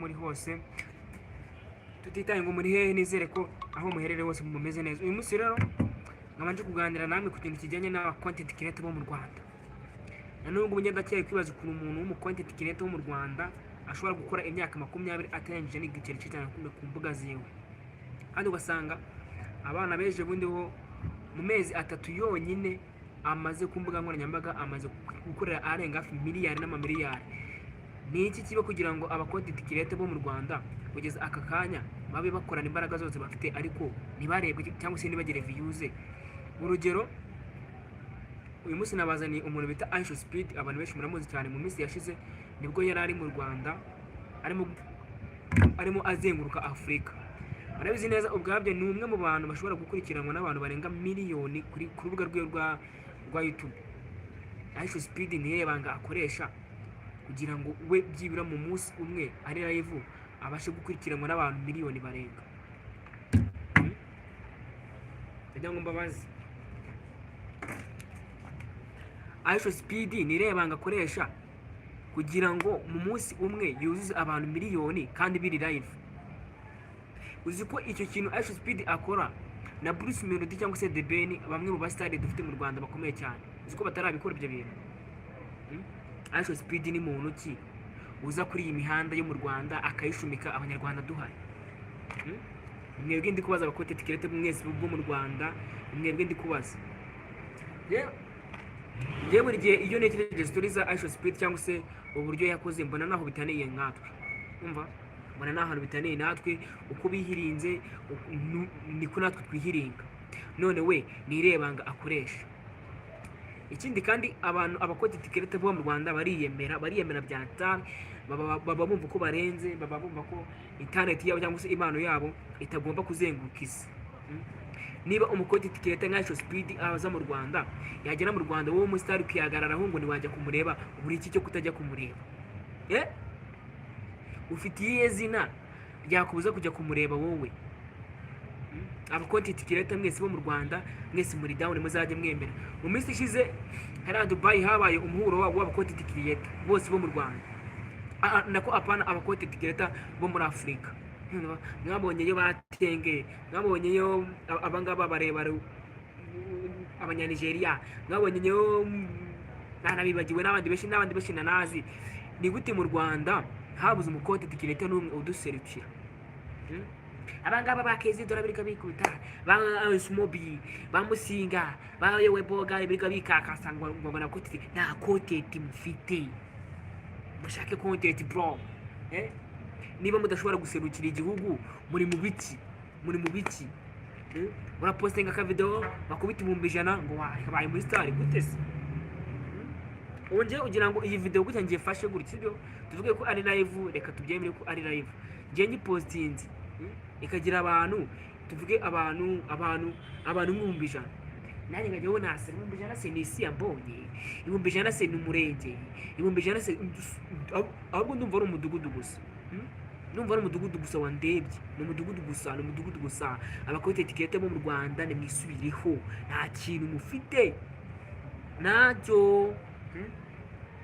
muri hose, tutitaye ngo muri hehe, nizere ko aho muherereye hose mumeze neza. Uyu munsi rero nkabanje kuganira namwe ku kintu kijyanye n'aba content creator bo mu Rwanda. Na nubwo ngenda cyari kwibaza ukuntu umuntu w'umu content creator wo mu Rwanda ashobora gukora imyaka 20 atangije n'igiceri cyane ku mbuga ziwe, kandi ugasanga abana beje bundi ho mu mezi 3 yonyine amaze ku mbuga nkoranyambaga amaze gukorera arenga hafi miliyari n'amamiliyari. Ni iki kiba kugira ngo aba content creator bo mu Rwanda kugeza aka kanya babe bakorana imbaraga zose bafite ariko ntibarebwe cyangwa se ntibagire views? Urugero, uyu munsi nabazaniye umuntu bita Aisha Speed, abantu benshi muramuzi cyane. Mu minsi yashize nibwo yari ari mu Rwanda arimo azenguruka Afurika. Arabizi neza ubwabyo ni umwe mu bantu bashobora gukurikiranwa n'abantu barenga miliyoni ku rubuga rwe rwa YouTube. Aisha Speed niye banga akoresha kugira ngo we byibura mu munsi umwe ari live abashe gukurikiranwa n'abantu miliyoni barenga. Ndagira ngo mbabaze, Aisha Speed nirebanga akoresha kugira ngo mu munsi umwe yuzuze abantu miliyoni kandi biri live? Uzi ko icyo kintu Aisha Speed akora na Bruce Melody cyangwa se The Ben, bamwe mu basitari dufite mu Rwanda bakomeye cyane, uzi ko batarabikora ibyo bintu? Aisha Speed ni muntu ki uza kuri iyi mihanda yo mu Rwanda akayishumika abanyarwanda duhari? Mwebwe ndi kubaza aba content creator mwese bo mu Rwanda, mwebwe ndi kubaza. Yewe buri gihe iyo nekereje stories za Aisha Speed cyangwa se uburyo yakoze, mbona naho bitaniye nkatwe. Umva, mbona naho bitaniye natwe, uko bihirinze niko natwe twihiringa. None we nirebanga akoresha ikindi. Kandi abantu aba content creator bo mu Rwanda bariyemera byatanga, baba bumva ko barenze, baba bumva ko internet yabo cyangwa se impano yabo itagomba kuzenguruka isi. Niba umucontent creator nka Aisha Speed aza mu Rwanda, yagera mu Rwanda wowe umustar ukihagararaho ngo niwajya kumureba, buri iki cyo kutajya kumureba? Ufitiye zina ryakubuza kujya kumureba wowe? Aba content creator mwese bo mu Rwanda, mwese muri down, muzajye mwemera. Mu minsi ishize hari Dubai habaye umuhuro w'aba content creator bose bo mu Rwanda. Nako apana aba content creator bo muri Afrika. Mwabonye yo batenge, mwabonye yo abangaba barebare abanyanigeria, mwabonye yo nanabibagiwe n'abandi beshi nanazi. Ni gute mu Rwanda habuze umu content creator n'umwe uduserukira? Abangaba bakeze dorabirika bikuta, ba Smobi, ba Musinga, ba yewe boga birika bikakasa ngo na content, na content mufite. Mushake content bro. Niba mudashobora guserukira igihugu, muri mu biki? Urapostinga ka video bakubita 100 ngo wabaye muri star gute se? Onje ugira ngo iyi video gutya ngiye fashe gutya, sibyo? Tuvuge ko ari live, reka tubyemere ko ari live. Ngiye nyipostinze ikagira abantu, tuvuge abantu 100. Nani ngajya wona se 100 se ni isi yambonye, 100 se ni umurenge, 100 se ahubwo ndumva ari umudugudu gusa. Numva ari umudugudu gusa wandebye, ni umudugudu gusa. Aba content creator bo mu Rwanda ni mwisubireho, nta kintu mufite nacyo,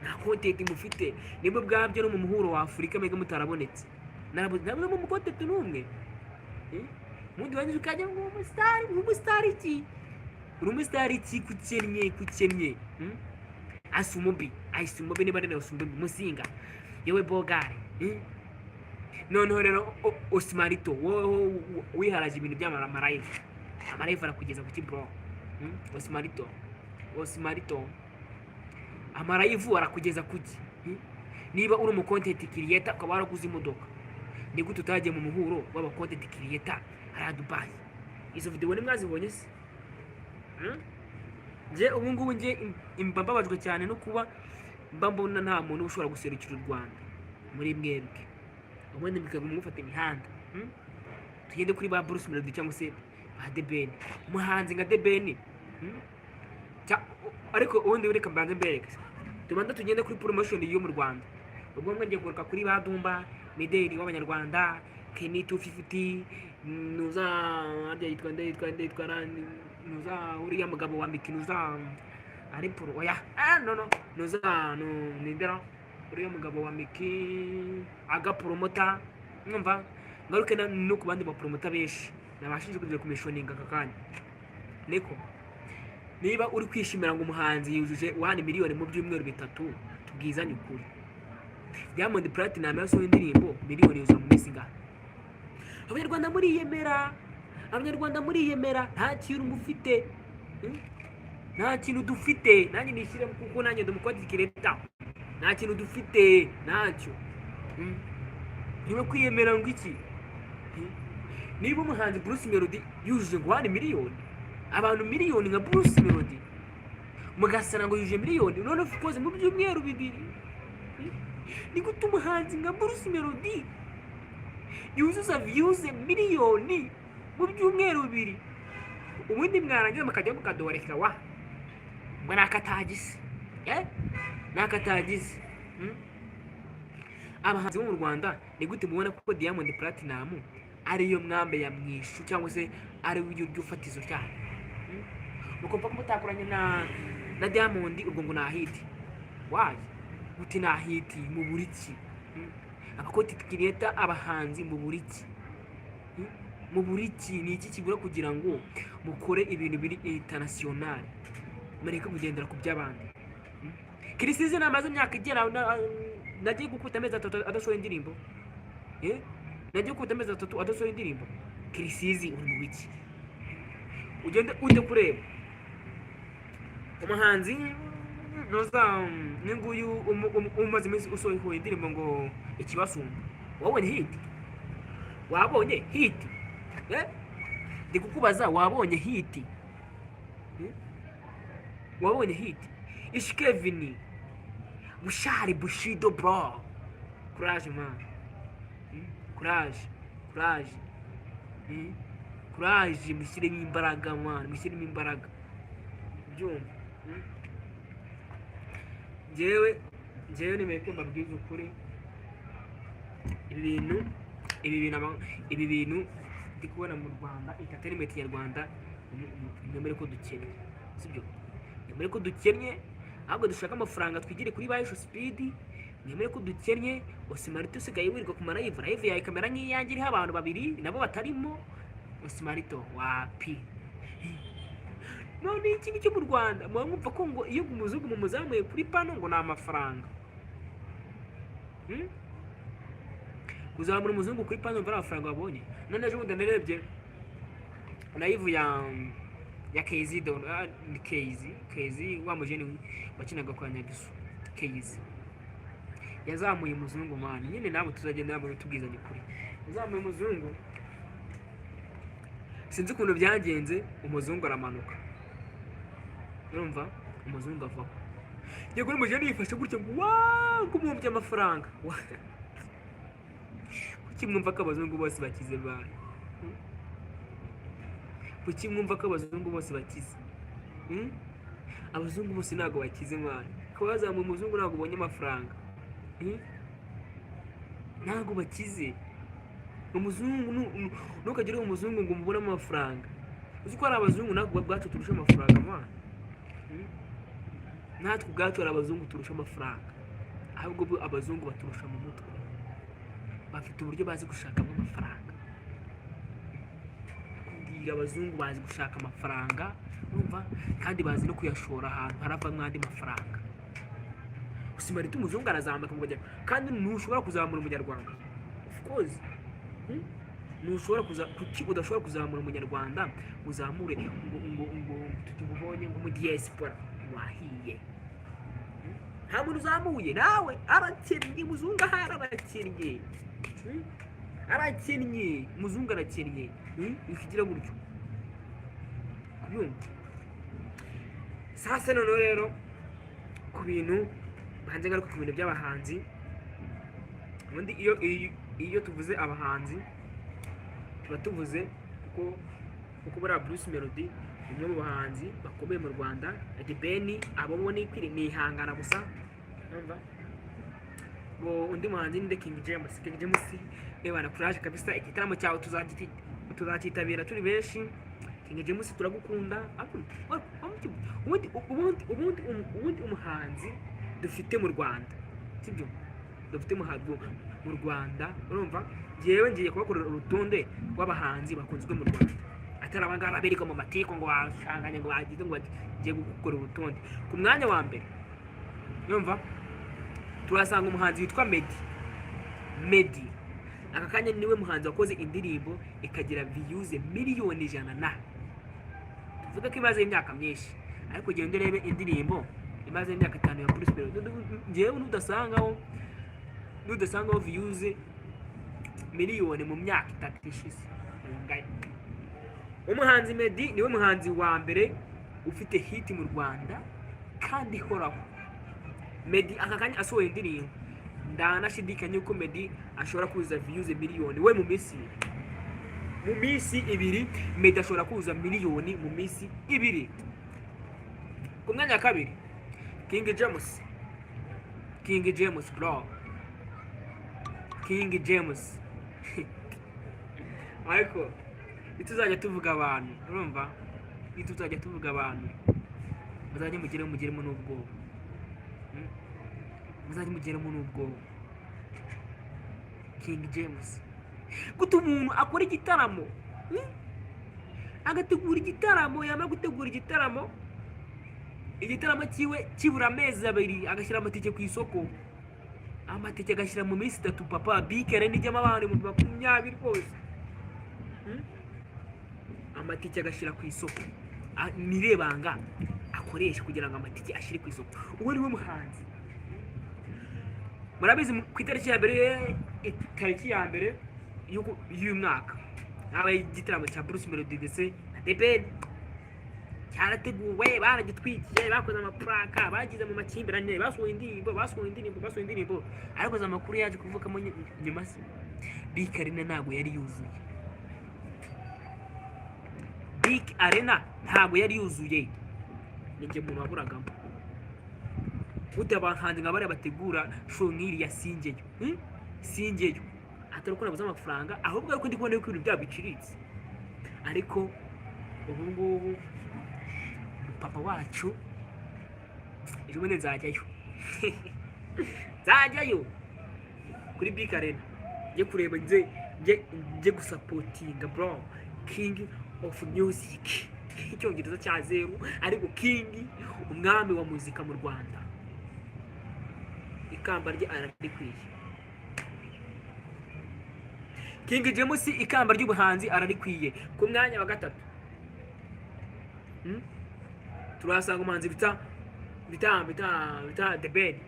nta content mufite. Nimba bwabyo no mu muhuro wa Afurika mega mutarabonetse, nabwo mu content n'umwe. Mundi wanyu ukajya ngo umustar iki? Umustar iki kukennye? Asumobi niba rero Asumobi Musinga, yewe bogare. Noneho rero Osmarito wiharaje ibintu by'amarayive, amarayive arakugeza ku kibro. Osmarito amarayive arakugeza kuki? Niba uri umu content creator ukaba waraguze imodoka, ni gute utagiye mu muhuro w'aba content creator ari Dubai? Izo video ni mwazibonye se? Je ubu ngubu nje imbabajwe cyane no kuba mbambona nta muntu ushobora guserukira u Rwanda muri mwebwe. Ubundi bikaga mufata imihanda, tugende kuri ba Bruce Melody cyangwa se ba The Ben, umuhanzi nka The Ben. Ariko ubundi ureka mbanze mbereke, tubanza tugende kuri promotion yo mu Rwanda. Ubwo ngiye kuruka kuri ba Dumba Mideli w'abanyarwanda, Kenny 250, nuza arya yitwa nuza uriya mugabo wa Miki, nuza ari pro oya nuza nindera uriya mugabo wa Miki aga promota mwumva ngaruke no ku bandi bapromota benshi nabashije kugira kumishoninga aka kanya niko niba uri kwishimira ngo umuhanzi yujuje 1 miliyoni mu byumweru bitatu tubwizanye ukuri Diamond Platinum yasohoye indirimbo miliyoni yuzuye mu minsi ngaha abanyarwanda muriyemera nta kintu mufite nta kintu dufite nanjye nishyire kuko nanjye ndumukoti kireta nta kintu dufite ntacyo niba kwiyemera ngo iki niba umuhanzi Bruce Melody yujuje ngo 1 miliyoni abantu miliyoni nka Bruce Melody mugasana ngo yujuje miliyoni none of course mu byumweru bibiri ni gute umuhanzi nka Bruce Melody yuzuza views miliyoni mu byumweru bibiri ubundi mwarangiza mukajya mukadoreka wa ngo nakatagize nakatagize abahanzi bo mu Rwanda ni gute mubona ko Diamond Platinum ariyo mwambe ya mwishu cyangwa se ari uburyo by'ufatizo cyane mukumva ko mutakuranye na Diamond ubwo ngo nahiti waje uti nahiti mu buriki abakoti creator abahanzi mu buriki ni iki kigura kugira ngo mukore ibintu biri international mureke kugendera ku by'abandi Kirisizi namaze imyaka igera nagiye gukubita amezi 3 adasohoye indirimbo nagiye gukubita amezi 3 adasohoye indirimbo Kirisizi uri mu biki ugende ujye kureba umuhanzi noza ninguyu umaze iminsi usohoye indirimbo ngo ikibasumba wabonye hit ndi kukubaza wabonye hit Ishkevini Bushari Bushido bro courage man courage mushyiremo imbaraga man mushyiremo imbaraga byumva jewe nimeye ko mbabwiza ukuri ibi bintu ndi kubona mu Rwanda entertainment nyarwanda nyamere ko dukennye sibyo nyamere ko dukennye ahubwo dushaka amafaranga twigire kuri Bahisho Speed nyamere ko dukennye Osimarito usigaye wirirwa ku live yawe kamera nk'iyanjye iriho abantu babiri nabo batarimo Osimarito wapi none iki cyo mu Rwanda mwumva ko ngo iyo umuzungu mumuzamuye kuri pano ngo ni amafaranga kuzamura umuzungu kuri pano mbara amafaranga wabonye none ejo bundi narebye live ya KZ wa mujeni wakinaga kwa Nyagisu KZ yazamuye umuzungu mani nyine nabo tuzagenda nabo tubwizanye kuri yazamuye umuzungu sinzi ukuntu byagenze umuzungu aramanuka urumva umuzungu avaho yego n'umujeni yifashe gutyo ngo kumumbye amafaranga kuki mwumva ko abazungu bose bakize bana kuki mwumva ko abazungu bose bakize abazungu bose ntago bakize mwana ko bazamuye umuzungu ntago ubonye amafaranga ntago bakize umuzungu ntukagire umuzungu ngo umubone amafaranga uzi ko ari abazungu ntabwo bwacu turusha amafaranga mwana natwe ubwacu ari abazungu turusha amafaranga ahubwo abazungu baturusha mu mutwe bafite uburyo bazi gushakamo amafaranga abazungu bazi gushaka amafaranga urumva kandi bazi no kuyashora ahantu haravamo andi mafaranga Osimarito umuzungu arazamuka ngo kandi ntushobora kuzamura umunyarwanda of course kuki udashobora kuzamura umunyarwanda uzamure ngo tutubonye ngo mu diaspora wahiye nta muntu uzamuye nawe arakennye umuzungu ahari arakennye umuzungu arakennye bikigira gutyo kubyumva sasa noneho rero ku bintu banze ngaruka ku bintu by'abahanzi ubundi iyo tuvuze abahanzi tuba tuvuze kuko buriya Bruce Melody umwe mu bahanzi bakomeye mu Rwanda The Ben abo bo ni ihangana gusa numva ngo undi muhanzi ni King James bana courage kabisa igitaramo cyawe tuzakitabira turi benshi King James turagukunda ubundi umuhanzi dufite mu Rwanda sibyo dufite mu Rwanda, urumva jewe ngiye kubakorera urutonde rw'abahanzi bakunzwe mu Rwanda, atari abangaba bereka mu matiko ngo washanganye ngo bagize ngo ngiye gukora urutonde. Ku mwanya wa mbere urumva turasanga umuhanzi witwa Meddy. Aka kanya niwe muhanzi wakoze indirimbo ikagira views miliyoni 100. Tuvuga ko imaze imyaka myinshi, ariko genda urebe indirimbo imaze imyaka 5 ya Bruce Melody, ngewe nudasangaho views miliyoni mu myaka 3 ishize. Umuhanzi Meddy niwe muhanzi wa mbere ufite hit mu Rwanda kandi horaho. Meddy aka kanya asohoye indirimbo, ndanashidikanya yuko Meddy ashobora kuza views miliyoni we mu minsi ibiri. Meddy ashobora kuza miliyoni mu minsi ibiri. Ku mwanya wa kabiri King James bro, King James ariko ituzajya tuvuga abantu, urumva ituzajya tuvuga abantu muzajye mugiremo n'ubwoba, muzajye mugiremo n'ubwoba. King James gute umuntu akora igitaramo agategura igitaramo, yamara gutegura igitaramo kiwe kibura amezi 2 agashyira amatike ku isoko, amatike agashyira mu minsi 3 papa bikere n'ijyamo abantu mu 20 rwose, amatike agashyira ku isoko. Nirebanga akoresha kugira ngo amatike ashyire ku isoko. Uwo niwe muhanzi murabizi ku itariki ya mbere y'uyu mwaka habaye igitaramo cya Bruce Melody ndetse na The Ben, cyarateguwe, baragitwikiye, bakoze amaplaka, bagize mu makimbirane, basohoye indirimbo, ariko za makuru yaje kuvukamo nyuma se Big Arena ntabwo yari yuzuye. Big Arena ntabwo yari yuzuye, ninjye muntu waburagamo. Gute abahanzi nka bari bategura show nk'iri ya Singeyo atari uko nabuze amafaranga, ahubwo ariko ndi kubona yuko ibintu byabo biciritse. Ariko ubu ngubu papa wacu ejo bundi nzajyayo kuri Big Arena njye kureba, njye gusapotinga bro King of Music, icyongereza cya zero, ariko King umwami wa muzika mu Rwanda, ikamba rye ararikwiye. King James ikamba ry'ubuhanzi ararikwiye. Ku mwanya wa gatatu turasanga umuhanzi bita The Ben,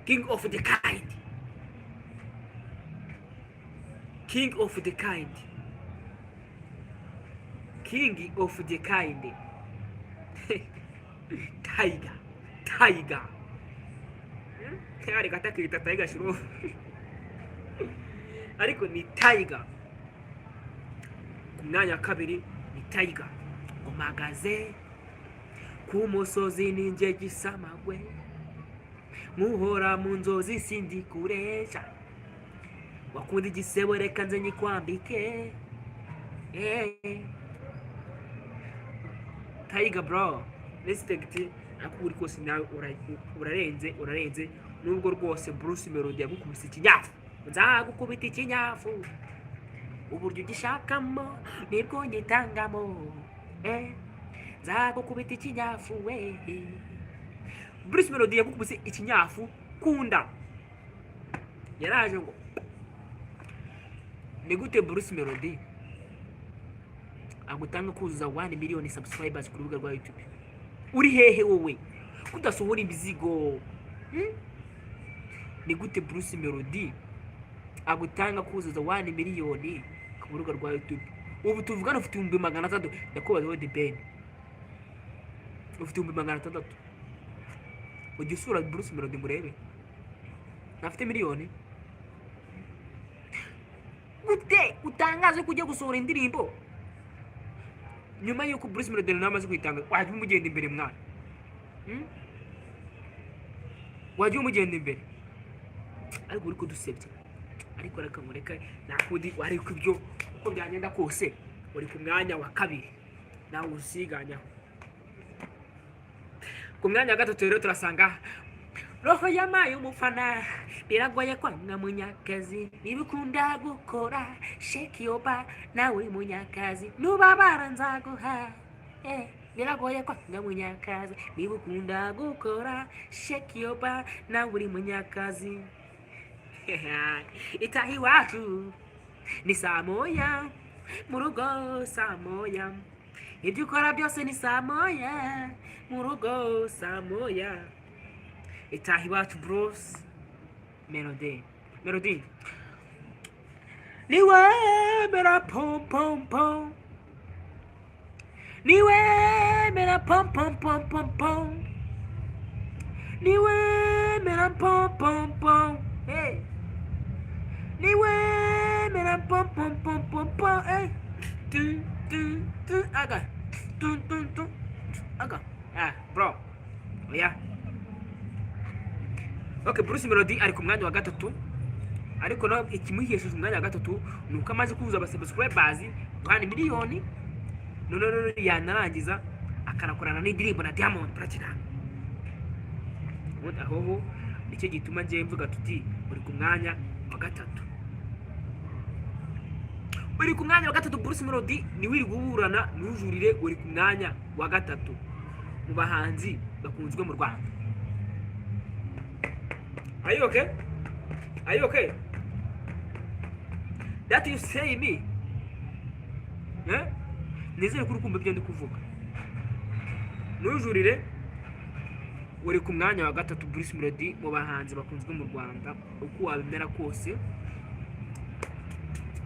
King of the Kind. King of the Kind Tiger kari katakita Tiger shiro ariko ni Tiger. Ku mwanya wa kabiri ni Tiger, umagaze ku musozi ninjye gisamagwe, muhora mu nzozi sindi kuresha, wakunda igisebo reka nze nyikwambike. Tiger bro, respect akuri kose nawe urarenze nubwo rwose Bruce Melody yagukubise ikinyafu, nzagukubita ikinyafu, uburyo ugishakamo nibwo ngitangamo, nzagukubita ikinyafu we. Bruce Melody yagukubise ikinyafu kunda, yaraje ngo ni gute Bruce Melody agutanga kuzuza 1 million subscribers ku rubuga rwa YouTube? Uri hehe wowe kudasohora imizigo? Ni gute Bruce Melody agutanga kuzuza 1 million ku rubuga rwa YouTube? Ubu tuvugana ufite 600,000, ndakubaza The Ben ufite 600,000, ugisura Bruce Melody murebe afite miliyoni. Gute utangaze kujya gusohora indirimbo nyuma yuko Bruce Melody namaze kwitanga? Waje umugenda imbere mwana, waje umugenda imbere, ariko uri kudusebya. Ariko reka mureka nakudi, ariko ibyo uko byagenda kose uri ku mwanya wa kabiri nawe usiganya. Ku mwanya wa gatatu rero turasanga roho yamaye umufana, biragoye kwanga munyakazi nibikunda gukora shake your body nawe uri munyakazi nubabara nzaguha biragoye kwanga munyakazi nibikunda gukora shake your body nawe uri munyakazi itaha iwacu ni saa moya mu rugo saa moya ibyo ukora byose ni saa moya mu rugo saa moya itaha iwacu bros melody niwe mera pom pom pom niwe mera pom pom pom pom pom niwe mera pom pom pom hey niwe mera pom pom pom pom pom hey aga aga bro oya okay. Bruce Melody ari ku mwanya wa gatatu, ariko no ikimuhesheje umwanya wa gatatu nuko amaze kuzuza abasubscribers kandi miliyoni none yanarangiza akanakorana n'indirimbo na Diamond Platinum. Aho nicyo gituma ngiye mvuga tuti uri ku mwanya wa gatatu, uri ku mwanya wa gatatu. Bruce Melody ni wiri guburana n'ujurire, uri ku mwanya wa gatatu mu bahanzi bakunzwe mu Rwanda. Are you okay? Are you okay? That you say me? Nizere kuri kumva ibyo ndi kuvuga. Nujurire uri ku mwanya wa gatatu Bruce Melody mu bahanzi bakunzwe mu Rwanda, uko wabimera kose.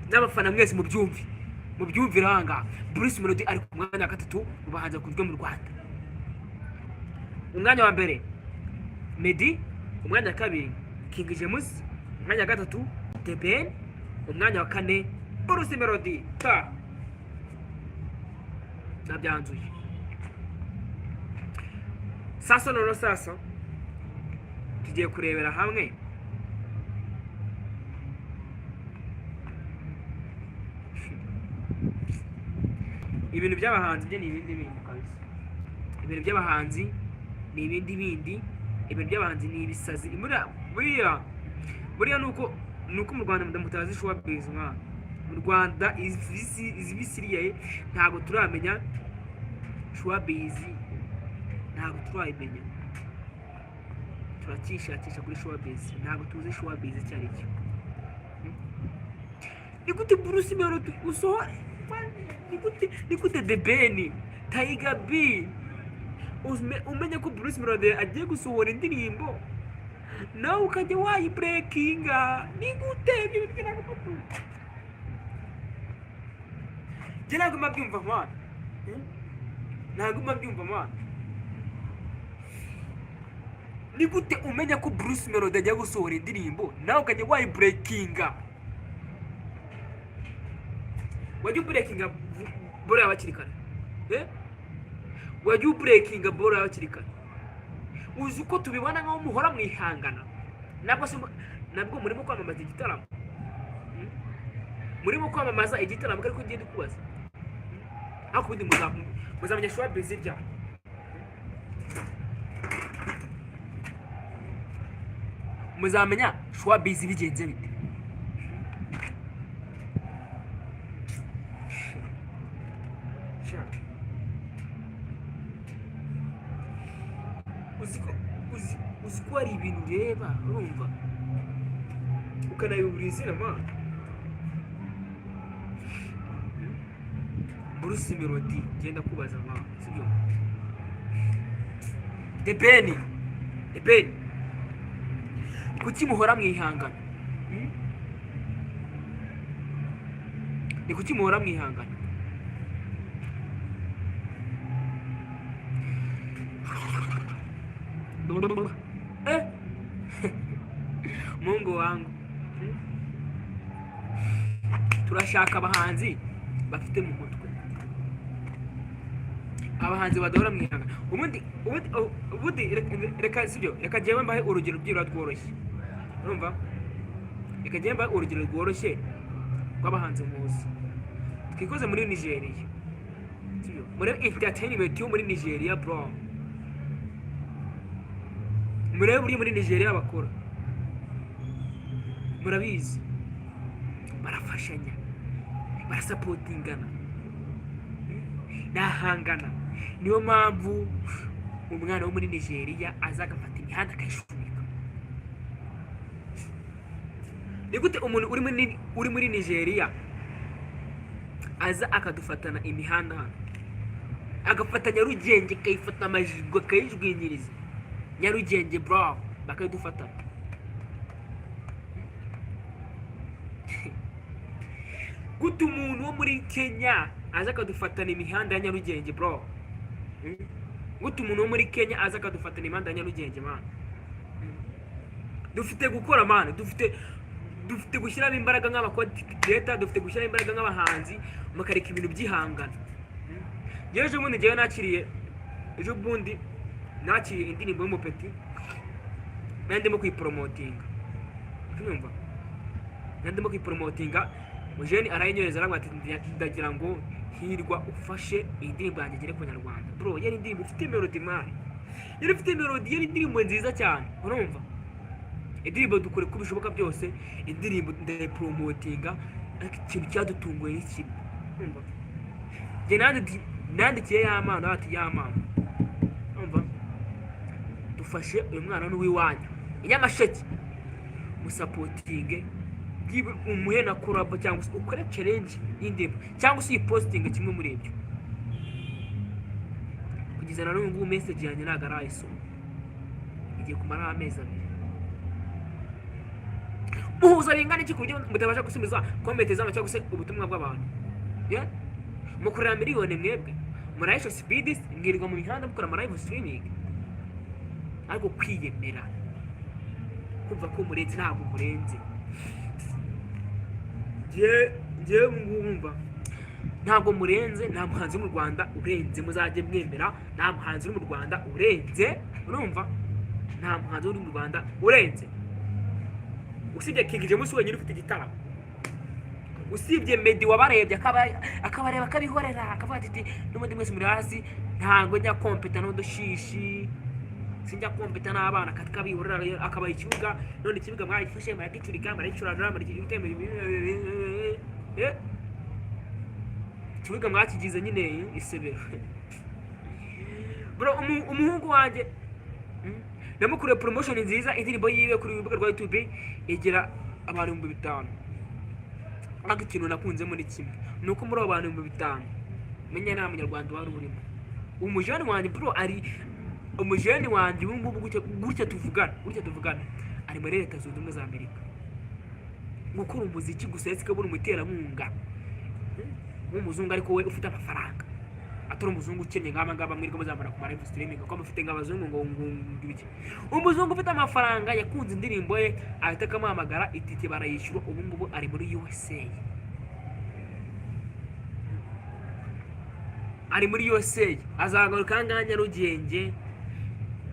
N'abafana mwese mu byumvira hanga Bruce Melody ari ku mwanya wa gatatu mu bahanzi bakunzwe mu Rwanda. Umwanya wa mbere Meddy, umwanya wa kabiri King James, umwanya wa gatatu The Ben, umwanya wa kane Bruce Melody. Nabyanzuye. Sasa tugiye kurebera hamwe ibintu by'abahanzi bye n'ibindi bindi kabisa. Ibintu by'abahanzi ni ibindi bindi, ibintu by'abahanzi ni ibisazi. Buriya nuko mu Rwanda mutazi showbiz mwa. Mu Rwanda izibisiriye ntago turamenya showbiz, ntago turayimenya. Turakishakisha kuri showbiz, ntago tuzi showbiz cyari cyo. Nigute Bruce Melody usohora? Nigute The Ben, Tiger B umenya ko Bruce Melody agiye gusohora indirimbo nawe ukajya wayibreakinga? Nigute ibyo bintu ntabwo ntabwo mabyumva mwana, ntabwo mabyumva mwana. Nigute umenya ko Bruce Melody agiye gusohora indirimbo nawe ukajya wayibreakinga? Wajya breakinga bora abakiri kare, wajya breakinga bora abakiri kare. Uzi ko tubibona nkaho muhora mwihangana, nabwo murimo kwamamaza igitaramo, murimo kwamamaza igitaramo ariko ngiye kubaza ako bindi muzamenya showbiz bya muzamenya showbiz bigenze bite. Uzi ko ari ibintu ureba urumva ukanayuburizira mwana. Bruce Melody genda kubaza mwana, sibyo? The Ben kuki muhora mwihangana? Ni kuki muhora mwihangana? Mungu wangu, turashaka abahanzi bafite mu mutwe, abahanzi badahora mwihanga. Ubundi reka sibyo, reka jewe mbahe urugero byira rworoshye, urumva? Reka jewe mbahe urugero rworoshye rw'abahanzi muzi twikoze muri Nigeria, sibyo? Muri entertainment yo muri Nigeria bro, murebe muri Nigeria bakora murabizi barafashanya, barasapotingana, nahangana. Niyo mpamvu umwana wo muri Nigeria aza agafata imihanda akayishumika. Ni gute umuntu uri muri Nigeria aza akadufatana imihanda hano, agafata Nyarugenge akayifata amajigo akayijwinyiriza? Nyarugenge bro bakayidufatana. Gute umuntu wo muri Kenya aza akadufatana imihanda ya Nyarugenge bro? Gute umuntu wo muri Kenya aza akadufatana imihanda ya Nyarugenge man? Dufite gukora man, dufite gushyiramo imbaraga nk'abakodeta, dufite gushyiramo imbaraga nk'abahanzi, mukareka ibintu byihangana. Ejo bundi nakiriye indirimbo y'umupeti nandimo kuyipromotinga. Urumva? Nandimo kuyipromotinga, mujeni arayinyohereza aramwati ndagira ngo Hirwa ufashe indirimbo yanjye igere ku Banyarwanda. Bro, yari indirimbo ifite melody mari. Yari ifite melody, yari indirimbo nziza cyane. Urumva? Indirimbo dukore ko bishoboka byose, indirimbo ndayipromotinga, ikintu cyadutunguye n'ikindi. Urumva? Je nandikiye y'amana ati y'amana. Urumva? Dufashe uyu mwana n'uwiwanyu Inyamasheke, musapotinge, gibe umuhe na collab cyangwa se ukore challenge y'indirimbo cyangwa se posting kimwe muri ibyo. Kugeza na n'ubu message yanjye ntago arayisoma, igiye kumara amezi abiri. Muhuza bingana iki kuburyo mutabasha gusubiza comment z'ama cyangwa se ubutumwa bw'abantu? Yeah? Mukorera miliyoni mwebwe, murayisha speed ngirirwa mu mihanda mukora ama live streaming. Ariko kwiyemera kumva ko murenze ntabwo murenze. Je mwumva ntabwo murenze, nta muhanzi mu Rwanda urenze, muzajye mwemera nta muhanzi uri mu Rwanda urenze. Urumva? Nta muhanzi uri mu Rwanda urenze. Usibye King James wenyine ufite igitaramo, usibye Meddy wabarebye akabareba akabihorera akavuga ati n'umundi mwese muri hasi ntabwo njya kompeta n'udushishi, sinjya kompeta n'abana kabihorera akabaye ikibuga, none ikibuga mwagifashe maragicurika maragicurana maragicurika ikibuga mwakigize nyine isebero. Bro, umuhungu wanjye namukuriye promotion nziza, indirimbo yiwe kuri urubuga rwa YouTube igera abantu 5,000. Ariko ikintu nakunze muri kimwe nuko muri abo bantu 5,000 menya nta munyarwanda wari urimo. Umujeni wanjye bro, ari umujeni wanjye ubungubu gutya tuvugana ari muri Leta Zunze Ubumwe za Amerika gukora umuziki gusa, yese kabura umuterankunga w'umuzungu, ariko we ufite amafaranga, atari umuzungu ukennye ngaba mwirwa muzamara ku live streaming ko amufite ngabazungu ngo ngibiki. Umuzungu ufite amafaranga yakunze indirimbo ye ahita akamuhamagara, itike barayishyura, ubu ngubu ari muri USA. Ari muri USA, azagaruka nganya Nyarugenge.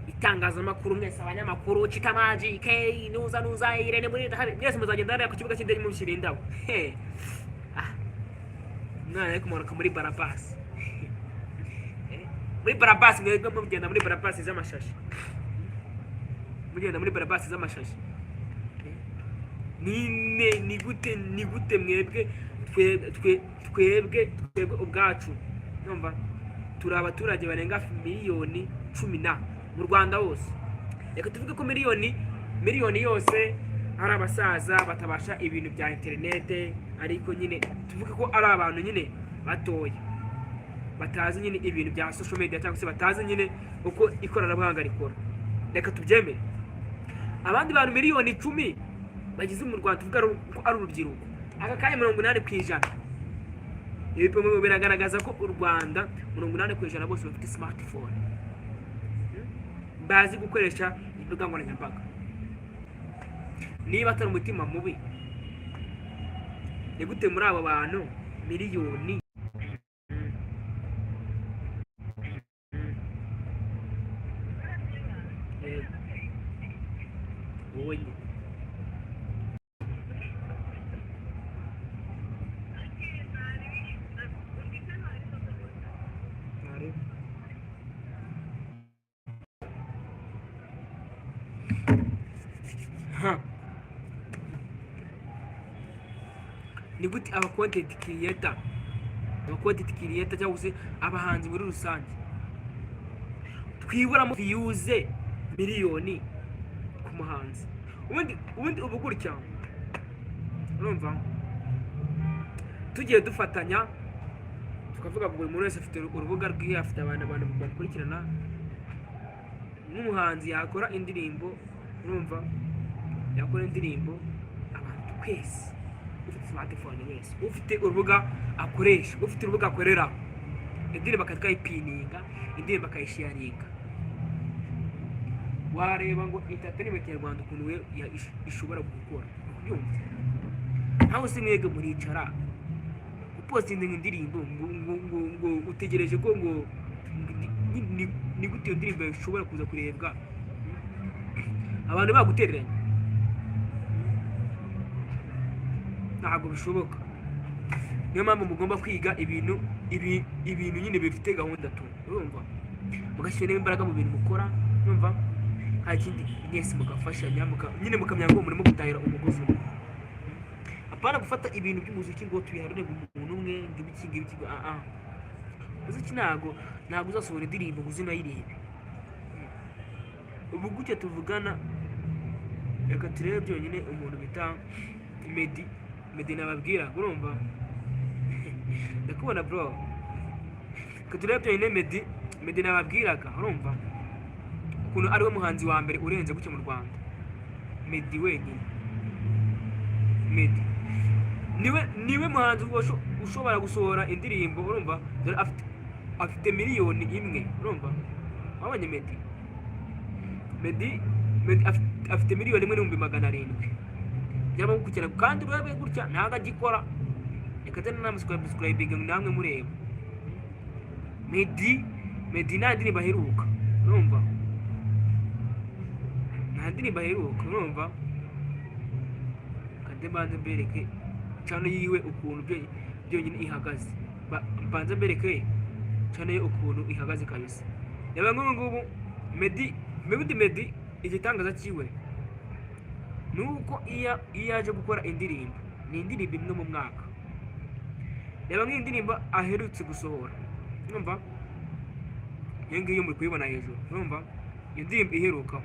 Itangazamakuru mwese abanyamakuru Chitamaji K nuza Irene muri mwese muzagenda hariya ku kibuga cy'indege mushyira indabo. Mwana ariko muraka muri Barabas. Muri Barabas mwebwe mugenda muri Barabas z'amashashi. Mugenda muri Barabas z'amashashi. Ni gute mwebwe twebwe ubwacu. Numva turi abaturage barenga miliyoni 10 mu Rwanda hose. Reka tuvuge ko miliyoni yose ari abasaza batabasha ibintu bya internet, ariko nyine tuvuge ko ari abantu nyine batoya batazi nyine ibintu bya social media cyangwa se batazi nyine uko ikoranabuhanga rikora. Reka tubyemere abandi bantu miliyoni 10 bagize mu Rwanda, tuvuga ko ari urubyiruko, aka kanya 80%. Ibipimo biragaragaza ko u Rwanda 80% bose bafite smartphone, bazi gukoresha imbuga nkoranyambaga. Niba atari umutima mubi, ni gute muri abo bantu miliyoni wowe ni gute aba content creator cyangwa se abahanzi muri rusange twiburamo views miliyoni ku muhanzi? ubundi ubu gutya urumva tugiye dufatanya tukavuga ngo buri muntu wese afite urubuga rwe, afite abantu bakurikirana, n'umuhanzi yakora indirimbo, urumva yakora indirimbo, abantu twese ufite smartphone wese ufite urubuga akoresha, ufite urubuga akorera indirimbo akatwayipininga, indirimbo akayisharinga, wareba ngo entertainment nyarwanda ukuntu we ishobora gukora, ubyumva? Ntawe se mwege muricara upostinga indirimbo ngo utegereje ko ngo ni gute iyo ndirimbo ishobora kuza kurebwa abantu bagutereranya? ntabwo bishoboka. Niyo mpamvu mugomba kwiga ibintu nyine bifite gahunda tu, urumva, mugashyira imbaraga mu bintu mukora, urumva, nta kindi, mwese mugafashanya, nyine mukamenya ngo murimo gutahira umugozi umwe, apana gufata ibintu by'umuziki ngo tubiharure umuntu umwe ngo ibiki umuziki ntabwo uzasohora indirimbo ngo uzinayirebe. Ubu gutya tuvugana, reka turebe byonyine umuntu bita Meddy nababwira, urumva, ndakubona bro, reka turebe byonyine Meddy nababwiraga, urumva, ukuntu ariwe muhanzi wa mbere urenze gutya mu Rwanda. Meddy wenyine, Meddy niwe muhanzi ushobora gusohora indirimbo, urumva, afite miliyoni imwe, urumva, wabonye Meddy afite miliyoni imwe n'ibihumbi 700 byaba gukurikirana, kandi urebe gutya ntabwo agikora, reka tena namusubscribing namwe mureba. Meddy nta ndirimbo aheruka, urumva, nta ndirimbo aheruka, urumva, kandi mbanze mbereke channel yiwe ukuntu byonyine ihagaze, mbanze mbereke channel ye ukuntu ihagaze kabisa. Reba ngubu Meddy igitangaza cyiwe nuko iyo yaje gukora indirimbo, ni indirimbo imwe mu mwaka. Reba nk'indirimbo aherutse gusohora, urumva, iyo ngiyo muri kuyibona hejuru, urumva, iyo ndirimbo iheruka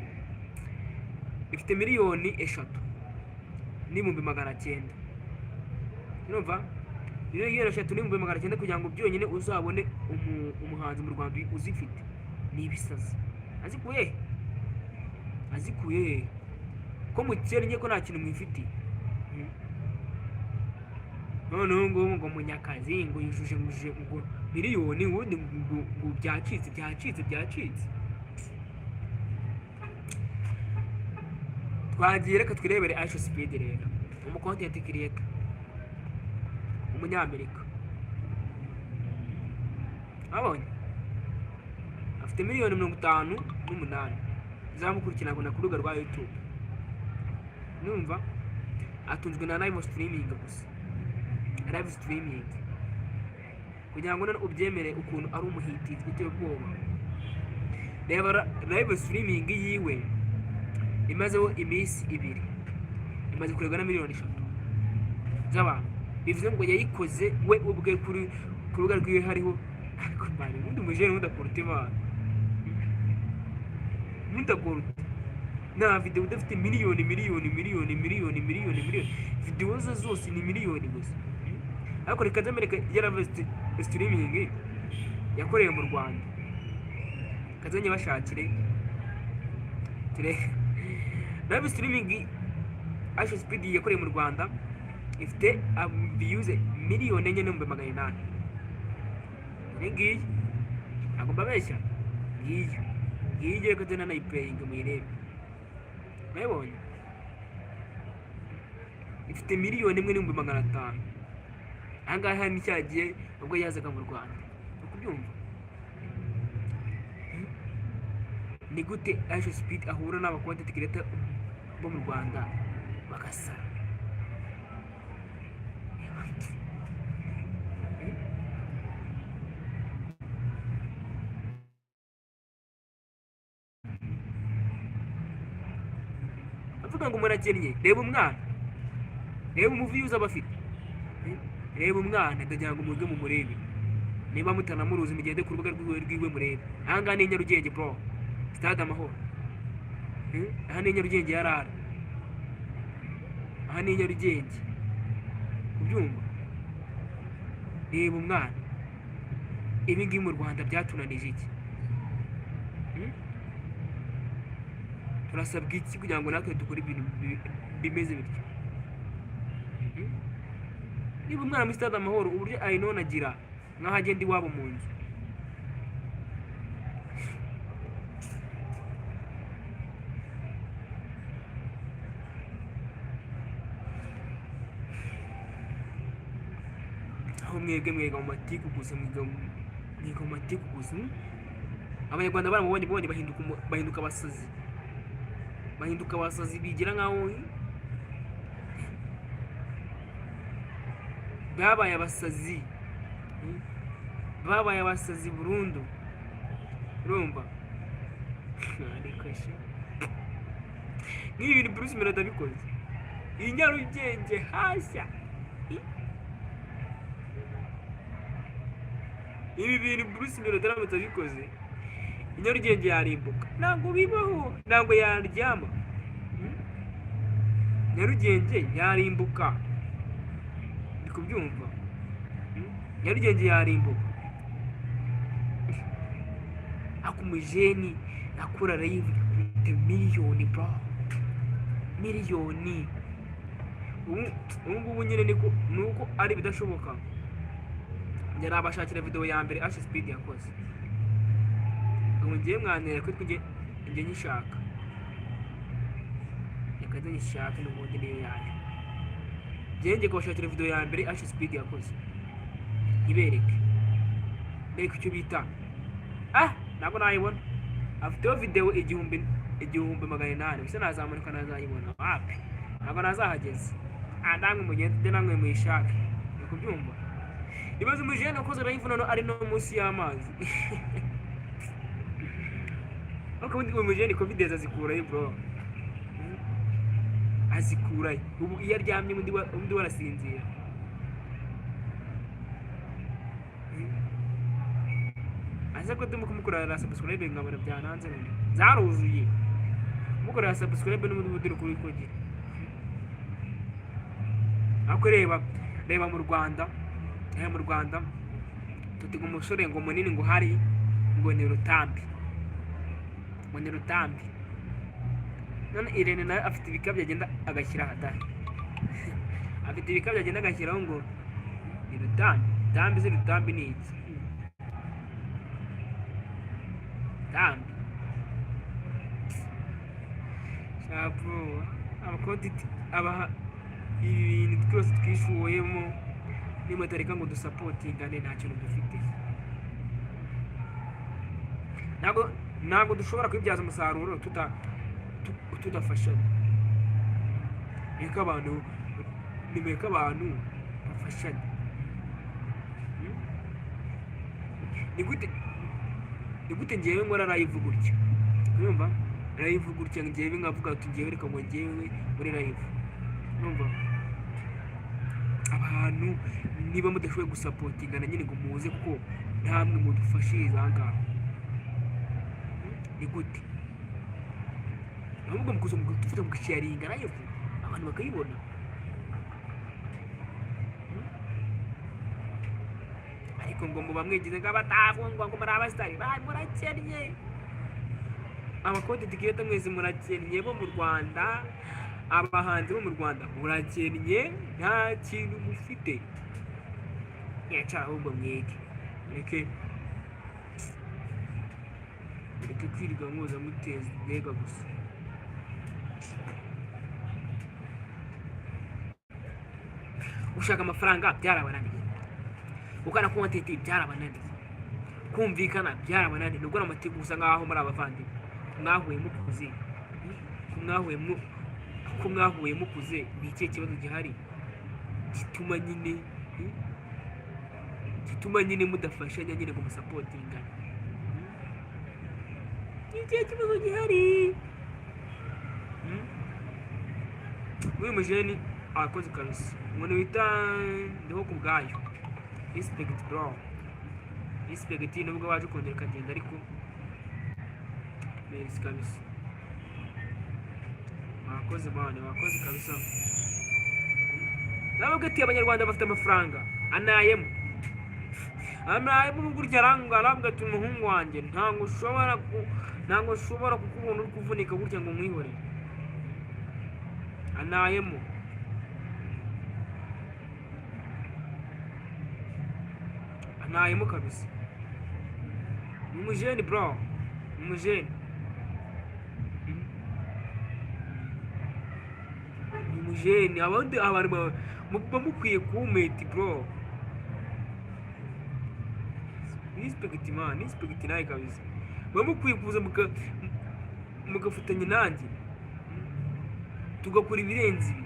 ifite miliyoni 3 n'ibihumbi 900, urumva, miliyoni 3 n'ibihumbi 900 kugira ngo byonyine uzabone umuhanzi mu Rwanda uzifite ni ibisazi. azikuye ko mukennye ko nta kintu mwifitiye, noneho ngo munyakazi ngo yujuje ngo miliyoni, ubundi ngo byacitse. Twagiye reka twirebere Aisha Speed rero, umucontent creator umunyamerika, abonye afite miliyoni 58 zamukurikirana ku rubuga rwa YouTube, numva atunzwe na live streaming gusa, live streaming, kugira ngo none ubyemere ukuntu ari umuhiti biteye ubwoba. Reba live streaming yiwe imazeho iminsi 2 imaze kurebwa na miliyoni 3 z'abantu, bivuze ngo yayikoze we ubwe kuri rubuga rwiwe hariho, ariko bari undi mujene mudakorute bana nta video udafite miliyoni, video zose ni miliyoni gusa. Ariko reka zamereka yaravuze streaming yakoreye mu Rwanda, kazanye bashakire live streaming Aisha Speed yakoreye mu Rwanda ifite views miliyoni 4,800. Ngiyi ntabwo mbabeshya, ngiyi reka tena nayiplaying muyirebe, mwebonye ifite miliyoni 1,500. Ahangaha ni cyagiye ubwo yazaga mu Rwanda, ukubyumva ni gute Aisha Speed ahura n'aba content creator bo mu Rwanda bagasa. Avuga ngo murakennye, reba umwana, reba umuviews abafite, reba umwana ndagira ngo muge mumurebe, niba mutanamuruzi mugende ku rubuga rwiwe murebe. Ahangaha ni Nyarugenge bro, stade Amahoro. Aha ni Nyarugenge yarara, aha ni Nyarugenge, kubyumva. Reba umwana, ibi ngibi mu Rwanda byatunanije iki? Turasabwa iki kugira ngo natwe dukore ibintu bimeze bityo? Niba umwana muri stade Amahoro uburyo ayinonagira nkaho agenda iwabo mu nzu, aho mwebwe mwega mu matiku gusa, mwiga mu matiku gusa. Abanyarwanda baramubonye bahinduka abasazi, bahinduka abasazi, bigira nkaho babaye abasazi, babaye abasazi burundu, urumva. Ariko she nk'ibi bintu Bruce Melody abikoze, iyi Nyarugenge hashya, ibi bintu Bruce Melody aramutse abikoze, Nyarugenge yarimbuka. Ntabwo bibaho, ntabwo yaryama, Nyarugenge yarimbuka, ndi kubyumva. Nyarugenge yarimbuka. Akumujeni akura live miliyoni bro, miliyoni. Ubu nyine nuko ari bidashoboka. Njye nabashakira video ya mbere Ash Speed yakoze, ngo ngiye mwanera ko njye nyishaka, reka nyishaka n'ubundi niyo yaje. Njye kubashakira video ya mbere Ash Speed yakoze, ibereke icyo bita ntabwo nayibona. Afite video 1800, bisa nazamuka nazayibona wapi, ntabwo nazahageze. Namwe mugende namwe muyishake, ni kubyumva. Ibaze umujene ukoze live none ari no munsi y'amazi. Uko undi umujene confidence azikurayo bro, azikurayo. Ubu iyo aryamye undi warasinzira. Ase ko ndimo kumukorera subscribe ngabara byananze none zaruzuye, kumukorera subscribe n'ubundi budiro kuri kogira. Ako reba mu Rwanda, mu Rwanda tutiga umusore ngo munini ngo hari ngo ni Rutambi, ngo ni Rutambi. None Irene nawe afite ibikabyo agenda agashyira hadari, afite ibikabyo agenda agashyiraho ngo ni Rutambi. Tambi Rutambi ni iki? Tambi shapo abakonti abaha ibintu twose twishuwemo, nimutareka ngo dusapotingane nta kintu dufite. Ntabwo dushobora kwibyaza umusaruro tudafashanya. Reka abantu bafashanya. Ni gute ngewe nkora live gutya, urumva? Live gutya ngewe nkavuga ati ngewe reka ngo ngewe muri live, urumva? Abantu niba mudashoboye gusapotingana nyine ngo muze kuko ntamwe mudufashiriza ahangaha, ni gute? Ahubwo mukuza mugufata mugasharinga live abantu bakayibona. Ariko ngo muba mwigize nk'abatavungwa ngo muri abasitari, murakennye. Abakonti creator mwese murakennye bo mu Rwanda, abahanzi bo mu Rwanda murakennye, nta kintu mufite. Yaca ahubwo mwege, reke kwirirwa mwoza muteza intega gusa. Ushaka amafaranga byarabananiye, ukana content byarabananiye, kumvikana byarabananiye. Nubwo n'amatiku gusa ngaho muri abavandi mwahuye mukuze, mwahuye mukuze. Ni ikihe kibazo gihari gituma nyine mudafashanya nyine ngo musapotingane? Ni ikihe kibazo gihari? Uyu mujeni akoze kabisa. umuntu bita ndiho ku bwayo. Respect bro, respect nubwo waje kongera ukagenda ariko merci kabisa, wakoze mwana, wakoze kabisa. Nabwo ati abanyarwanda bafite amafaranga anayemo gutya arambwira ati umuhungu wanjye ntabwo ushobora kukubona uri kuvunika gutya ngo mwihorere. anayemo kabisa. Ni umujeni bro, ni umujeni, ni umujeni. Abandi abantu bamukwiye kumeti bro. Respect man, respect nawe kabisa. Bamukwiye kuza mugafatanya nanjye tugakora ibirenze ibi,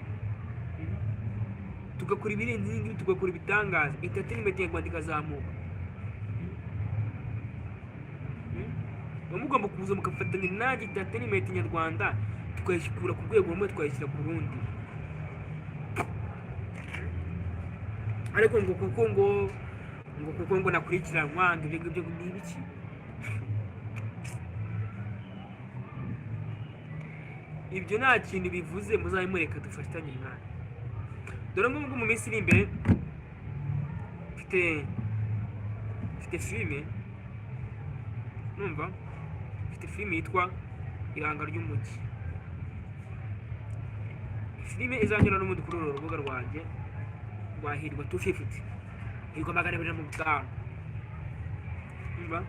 tugakora ibirenze ibi, tugakora ibitangaza, entertainment y'Rwanda ikazamuka. Bamugomba kuza mugafatanya nanjye entertainment nyarwanda tukayishyikura ku rwego rumwe tukayishyira ku rundi. Ariko ngo nakurikiranwa ngo ibyo ni ibiki? Ibyo nta kintu bivuze, muzabimureka dufatanye mwana. Dore ngo mu minsi iri imbere mfite filime, numva mfite filime yitwa Iranga ry'Umujyi. Filime izanyura n'umundi kuri uru rubuga rwanjye rwa Hirwa 250, Hirwa 250. Numva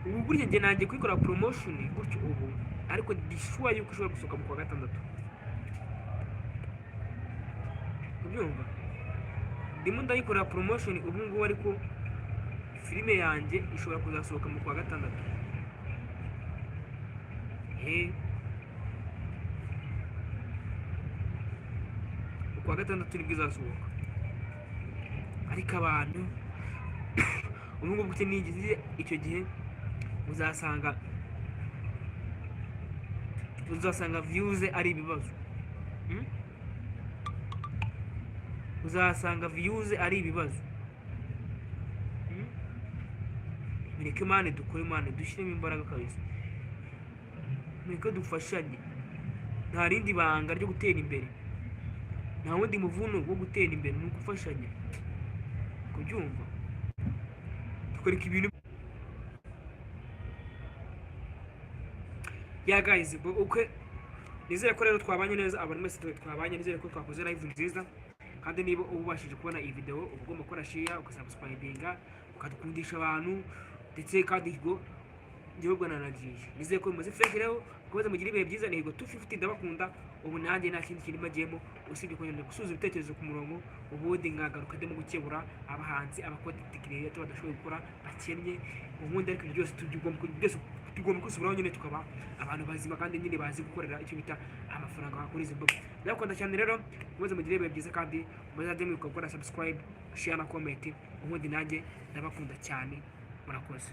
ubu burya njye nanjye kwikora promotion gutyo ubu, ariko dishuwa yuko ushobora gusohoka mu kwa gatandatu. Ubyumva? Ndimo ndayikora promotion ubu ngubu, ariko filime yanjye ishobora kuzasohoka mu kwa gatandatu. Kwa gatandatu nibwo izasohoka. Ariko abantu ubu ngubu gute nigize icyo gihe uzasanga views ari ibibazo. Uzasanga views ari ibibazo. Mureke mane dukore mane, dushyiremo imbaraga kabisa. Mureke dufashanye. Nta rindi banga ryo gutera imbere, nta wundi muvuno wo gutera imbere, ni ugufashanya. Kubyumva? Tukoreka ibintu ya guys. Okay, nizere ko rero twabanye neza, abantu mwese twabanye, nizere ko twakoze live nziza. Kandi niba ubashije kubona iyi video, uba ugomba gukora share, ugasubscribinga, ukadukundisha abantu, ndetse kandi igihugu nanagije. Nizere ko mumaze fresh rero, kubaza mugira ibihe byiza. Ni Hirwa 250, ndabakunda. Ubu nanjye nta kindi kintu magiyemo usibye kongera gusubiza ibitekerezo ku murongo, ubundi nkagaruka ndimo gukebura abahanzi, abacontent creator badashoboye gukora, bakennye. Ubundi ariko byose tugomba kusubiraho nyine tukaba abantu bazima kandi nyine bazi gukorera icyo bita amafaranga bakora izi mbuga. Ndakunda cyane rero, mumaze mugira ibihe byiza, kandi muzajye mwibuka gukora subscribe, share na comment. Ubundi nanjye ndabakunda cyane, murakoze.